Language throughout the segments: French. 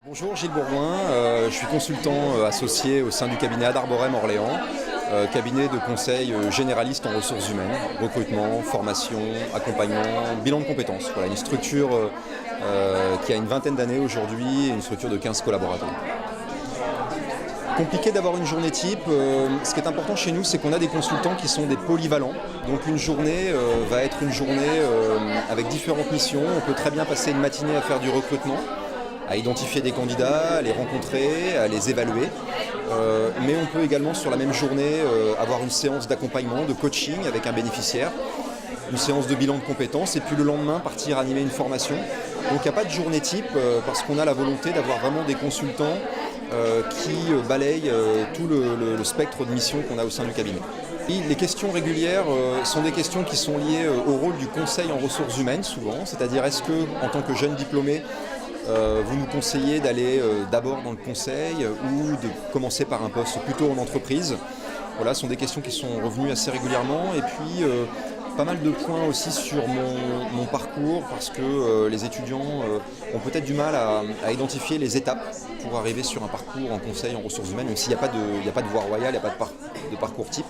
Bonjour, Gilles Bourgoin, je suis consultant associé au sein du cabinet Ad Arborem Orléans, cabinet de conseil généraliste en ressources humaines, recrutement, formation, accompagnement, bilan de compétences. Voilà, une structure qui a une vingtaine d'années aujourd'hui et une structure de 15 collaborateurs. Compliqué d'avoir une journée type. Ce qui est important chez nous, c'est qu'on a des consultants qui sont des polyvalents. Donc une journée va être une journée avec différentes missions. On peut très bien passer une matinée à faire du recrutement, à identifier des candidats, à les rencontrer, à les évaluer. Mais on peut également sur la même journée avoir une séance d'accompagnement, de coaching avec un bénéficiaire, une séance de bilan de compétences et puis le lendemain partir animer une formation. Donc il n'y a pas de journée type parce qu'on a la volonté d'avoir vraiment des consultants qui balayent tout le spectre de missions qu'on a au sein du cabinet. Les questions régulières sont des questions qui sont liées au rôle du conseil en ressources humaines souvent, c'est-à-dire est-ce que en tant que jeune diplômé, vous nous conseillez d'aller d'abord dans le conseil ou de commencer par un poste plutôt en entreprise. Voilà, ce sont des questions qui sont revenues assez régulièrement et puis pas mal de points aussi sur mon parcours parce que les étudiants ont peut-être du mal à identifier les étapes pour arriver sur un parcours en conseil en ressources humaines, même s'il n'y a pas de voie royale, il n'y a pas de parcours type,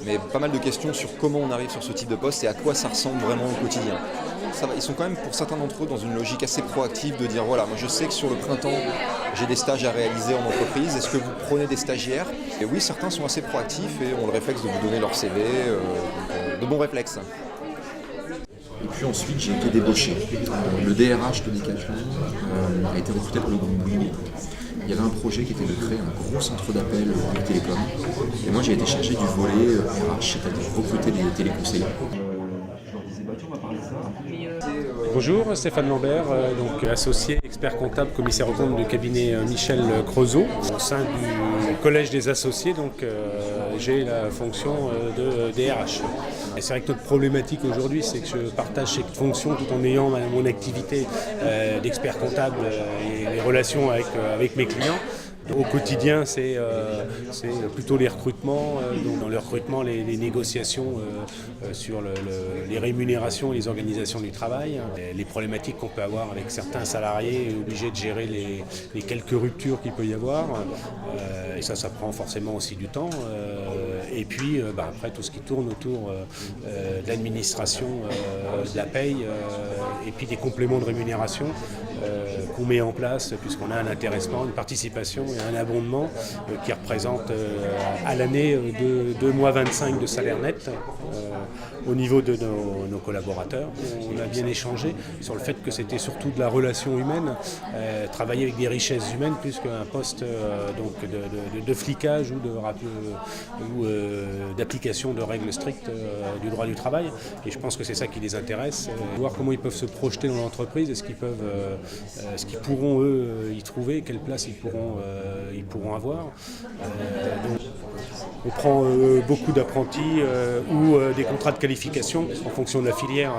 mais pas mal de questions sur comment on arrive sur ce type de poste et à quoi ça ressemble vraiment au quotidien. Ils sont quand même pour certains d'entre eux dans une logique assez proactive de dire voilà, moi je sais que sur le printemps j'ai des stages à réaliser en entreprise, est-ce que vous prenez des stagiaires? Et oui, certains sont assez proactifs et ont le réflexe de vous donner leur CV, de bons réflexes. Et puis ensuite j'ai été débauché. Le DRH de Decathlon a été recruté pour le groupe Bouygues. Il y avait un projet qui était de créer un gros centre d'appel pour les télécoms. Et moi j'ai été chargé du volet RH, c'est-à-dire recruter des téléconseillers. Bonjour, Stéphane Lambert, donc associé, expert comptable, commissaire aux comptes du cabinet Michel Creusot. Au sein du collège des associés, donc j'ai la fonction de DRH. Et c'est vrai que notre problématique aujourd'hui, c'est que je partage cette fonction tout en ayant mon activité d'expert comptable et les relations avec mes clients. Au quotidien, c'est plutôt les recrutements, donc dans le recrutement, les négociations sur les rémunérations et les organisations du travail, les problématiques qu'on peut avoir avec certains salariés obligés de gérer les quelques ruptures qu'il peut y avoir, et ça prend forcément aussi du temps, et puis après tout ce qui tourne autour de l'administration, de la paye, et puis des compléments de rémunération qu'on met en place, puisqu'on a un intéressement, une participation et un abondement qui représente à l'année 2,25 mois de salaire net au niveau de nos collaborateurs. On a bien échangé sur le fait que c'était surtout de la relation humaine, travailler avec des richesses humaines plus qu'un poste donc de flicage ou d'application de règles strictes du droit du travail. Et je pense que c'est ça qui les intéresse, voir comment ils peuvent se projeter dans l'entreprise et ce qu'ils pourront eux y trouver, quelle place ils pourront avoir. Donc, on prend beaucoup d'apprentis ou des contrats de qualification en fonction de la filière.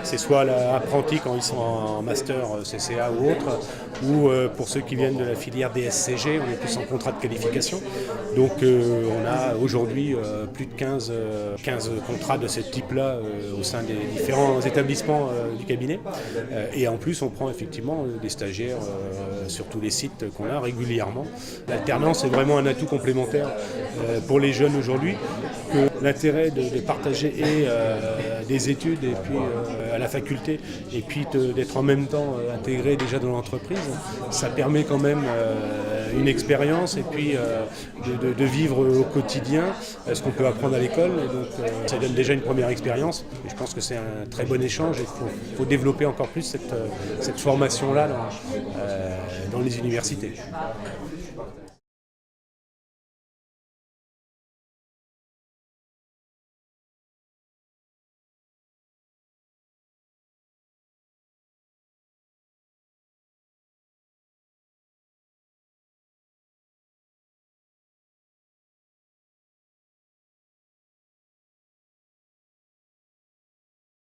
C'est soit l'apprenti quand ils sont en master CCA ou autre, ou pour ceux qui viennent de la filière DSCG, on est plus en contrat de qualification. Donc on a aujourd'hui plus de 15 contrats de ce type-là au sein des différents établissements du cabinet. Et en plus, on prend effectivement des stagiaires sur tous les sites qu'on a régulièrement. L'alternance est vraiment un atout complémentaire pour les jeunes aujourd'hui, que l'intérêt de partager des études et puis à la faculté et puis d'être en même temps intégré déjà dans l'entreprise, ça permet quand même une expérience et puis de vivre au quotidien ce qu'on peut apprendre à l'école. Et donc ça donne déjà une première expérience et je pense que c'est un très bon échange et il faut développer encore plus cette formation-là dans les universités.